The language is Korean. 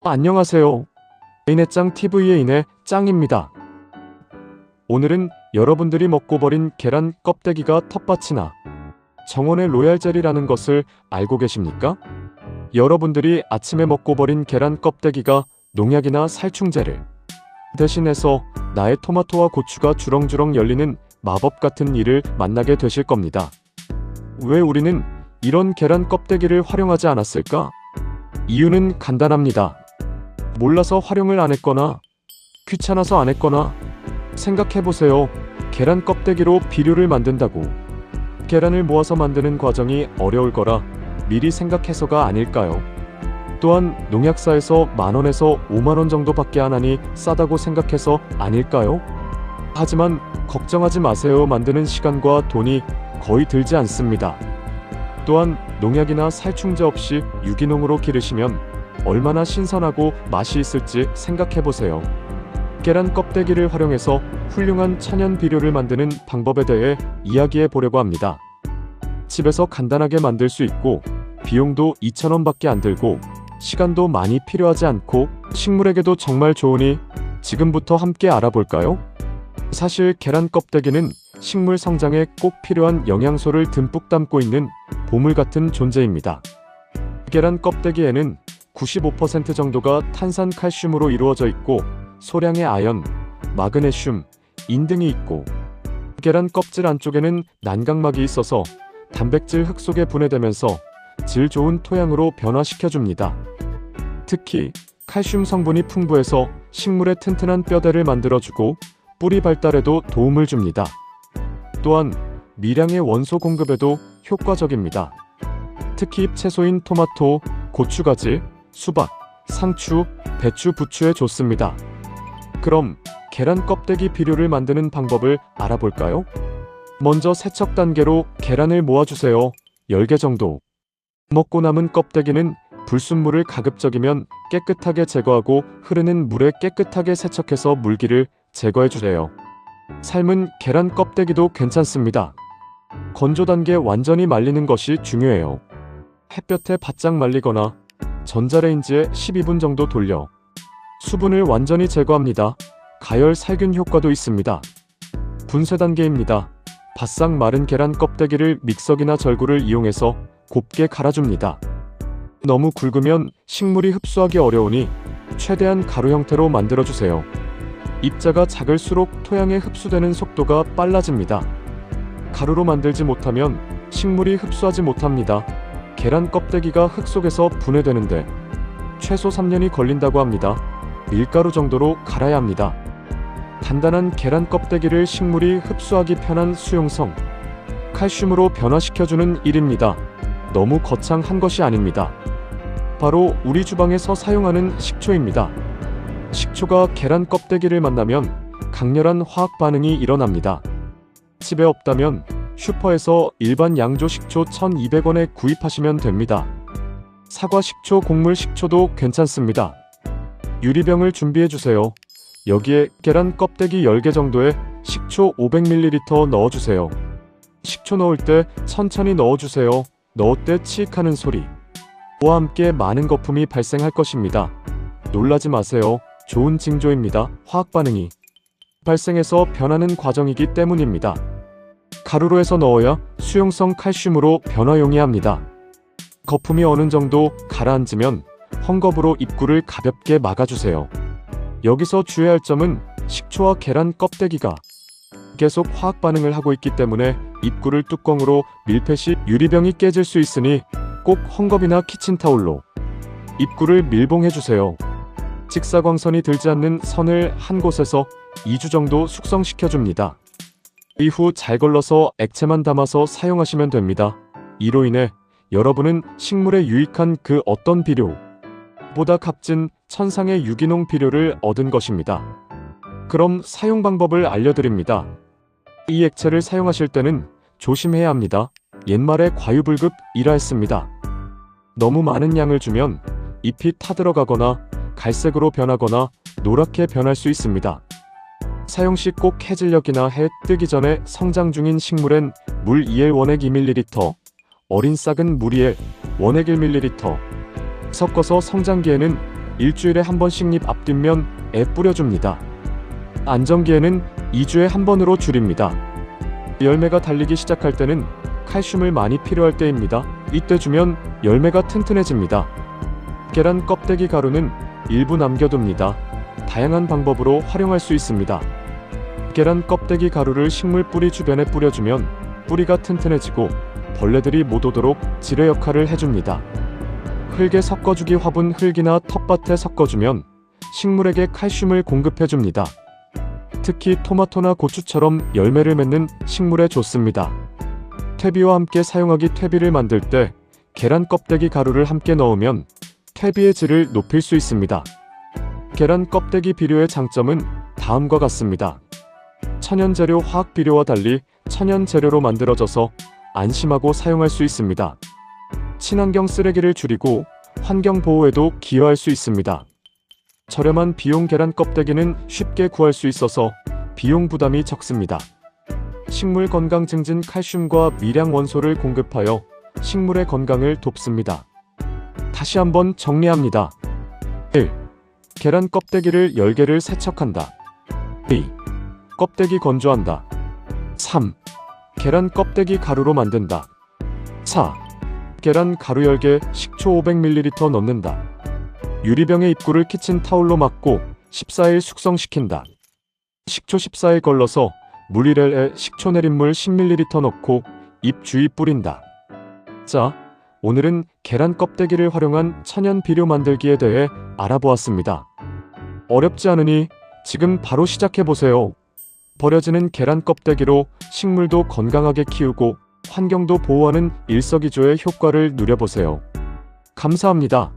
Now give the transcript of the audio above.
안녕하세요. 인해짱 TV의 인해 짱입니다. 오늘은 여러분들이 먹고 버린 계란 껍데기가 텃밭이나 정원의 로얄젤리라는 것을 알고 계십니까? 여러분들이 아침에 먹고 버린 계란 껍데기가 농약이나 살충제를 대신해서 나의 토마토와 고추가 주렁주렁 열리는 마법 같은 일을 만나게 되실 겁니다. 왜 우리는 이런 계란 껍데기를 활용하지 않았을까? 이유는 간단합니다. 몰라서 활용을 안 했거나 귀찮아서 안 했거나 생각해보세요. 계란 껍데기로 비료를 만든다고 계란을 모아서 만드는 과정이 어려울 거라 미리 생각해서가 아닐까요? 또한 농약사에서 만원에서 5만원 정도밖에 안 하니 싸다고 생각해서 아닐까요? 하지만 걱정하지 마세요. 만드는 시간과 돈이 거의 들지 않습니다. 또한 농약이나 살충제 없이 유기농으로 기르시면 얼마나 신선하고 맛이 있을지 생각해보세요. 계란 껍데기를 활용해서 훌륭한 천연 비료를 만드는 방법에 대해 이야기해 보려고 합니다. 집에서 간단하게 만들 수 있고 비용도 2,000원밖에 안 들고 시간도 많이 필요하지 않고 식물에게도 정말 좋으니 지금부터 함께 알아볼까요? 사실 계란 껍데기는 식물 성장에 꼭 필요한 영양소를 듬뿍 담고 있는 보물 같은 존재입니다. 계란 껍데기에는 95% 정도가 탄산 칼슘으로 이루어져 있고 소량의 아연, 마그네슘, 인 등이 있고 계란 껍질 안쪽에는 난각막이 있어서 단백질 흙 속에 분해되면서 질 좋은 토양으로 변화시켜줍니다. 특히 칼슘 성분이 풍부해서 식물의 튼튼한 뼈대를 만들어주고 뿌리 발달에도 도움을 줍니다. 또한 미량의 원소 공급에도 효과적입니다. 특히 채소인 토마토, 고추가지, 수박, 상추, 배추, 부추에 좋습니다. 그럼 계란 껍데기 비료를 만드는 방법을 알아볼까요? 먼저 세척 단계로 계란을 모아주세요. 10개 정도. 먹고 남은 껍데기는 불순물을 가급적이면 깨끗하게 제거하고 흐르는 물에 깨끗하게 세척해서 물기를 제거해주세요. 삶은 계란 껍데기도 괜찮습니다. 건조 단계 완전히 말리는 것이 중요해요. 햇볕에 바짝 말리거나 전자레인지에 12분 정도 돌려 수분을 완전히 제거합니다. 가열 살균 효과도 있습니다. 분쇄 단계입니다. 바싹 마른 계란 껍데기를 믹서기나 절구를 이용해서 곱게 갈아줍니다. 너무 굵으면 식물이 흡수하기 어려우니 최대한 가루 형태로 만들어주세요. 입자가 작을수록 토양에 흡수되는 속도가 빨라집니다. 가루로 만들지 못하면 식물이 흡수하지 못합니다. 계란 껍데기가 흙 속에서 분해되는데 최소 3년이 걸린다고 합니다. 밀가루 정도로 갈아야 합니다. 단단한 계란 껍데기를 식물이 흡수하기 편한 수용성, 칼슘으로 변화시켜주는 일입니다. 너무 거창한 것이 아닙니다. 바로 우리 주방에서 사용하는 식초입니다. 식초가 계란 껍데기를 만나면 강렬한 화학 반응이 일어납니다. 집에 없다면 슈퍼에서 일반 양조 식초 1,200원에 구입하시면 됩니다. 사과 식초, 곡물 식초도 괜찮습니다. 유리병을 준비해주세요. 여기에 계란 껍데기 10개 정도의 식초 500ml 넣어주세요. 식초 넣을 때 천천히 넣어주세요. 넣을 때 치익하는 소리와 함께 많은 거품이 발생할 것입니다. 놀라지 마세요. 좋은 징조입니다. 화학 반응이 발생해서 변하는 과정이기 때문입니다. 가루로 해서 넣어야 수용성 칼슘으로 변화용이합니다. 거품이 어느 정도 가라앉으면 헝겊으로 입구를 가볍게 막아주세요. 여기서 주의할 점은 식초와 계란 껍데기가 계속 화학 반응을 하고 있기 때문에 입구를 뚜껑으로 밀폐 시 유리병이 깨질 수 있으니 꼭 헝겊이나 키친타올로 입구를 밀봉해주세요. 직사광선이 들지 않는 선을 한 곳에서 2주 정도 숙성시켜줍니다. 이후 잘 걸러서 액체만 담아서 사용하시면 됩니다. 이로 인해 여러분은 식물에 유익한 그 어떤 비료보다 값진 천상의 유기농 비료를 얻은 것입니다. 그럼 사용 방법을 알려드립니다. 이 액체를 사용하실 때는 조심해야 합니다. 옛말에 과유불급이라 했습니다. 너무 많은 양을 주면 잎이 타들어가거나 갈색으로 변하거나 노랗게 변할 수 있습니다. 사용 시 꼭 해질녘이나 해 뜨기 전에 성장 중인 식물엔 물 2엘 원액 2ml, 어린 싹은 물 2엘 원액 1ml 섞어서 성장기에는 일주일에 한 번씩 잎 앞뒷면에 뿌려줍니다. 안정기에는 2주에 한 번으로 줄입니다. 열매가 달리기 시작할 때는 칼슘을 많이 필요할 때입니다. 이때 주면 열매가 튼튼해집니다. 계란 껍데기 가루는 일부 남겨둡니다. 다양한 방법으로 활용할 수 있습니다. 계란 껍데기 가루를 식물 뿌리 주변에 뿌려주면 뿌리가 튼튼해지고 벌레들이 못 오도록 지뢰 역할을 해줍니다. 흙에 섞어주기 화분 흙이나 텃밭에 섞어주면 식물에게 칼슘을 공급해줍니다. 특히 토마토나 고추처럼 열매를 맺는 식물에 좋습니다. 퇴비와 함께 사용하기 퇴비를 만들 때 계란 껍데기 가루를 함께 넣으면 퇴비의 질을 높일 수 있습니다. 계란 껍데기 비료의 장점은 다음과 같습니다. 천연 재료 화학 비료와 달리 천연 재료로 만들어져서 안심하고 사용할 수 있습니다. 친환경 쓰레기를 줄이고 환경 보호에도 기여할 수 있습니다. 저렴한 비용 계란 껍데기는 쉽게 구할 수 있어서 비용 부담이 적습니다. 식물 건강 증진 칼슘과 미량 원소를 공급하여 식물의 건강을 돕습니다. 다시 한번 정리합니다. 1. 계란 껍데기를 10개를 세척한다. 2. 껍데기 건조한다. 3. 계란 껍데기 가루로 만든다. 4. 계란 가루 10개, 식초 500ml 넣는다. 유리병에 입구를 키친타올로 막고 14일 숙성시킨다. 식초 14일 걸러서 물 1L에 식초 내린 물 10ml 넣고 잎 주위 뿌린다. 자, 오늘은 계란 껍데기를 활용한 천연 비료 만들기에 대해 알아보았습니다. 어렵지 않으니 지금 바로 시작해보세요. 버려지는 계란 껍데기로 식물도 건강하게 키우고 환경도 보호하는 일석이조의 효과를 누려보세요. 감사합니다.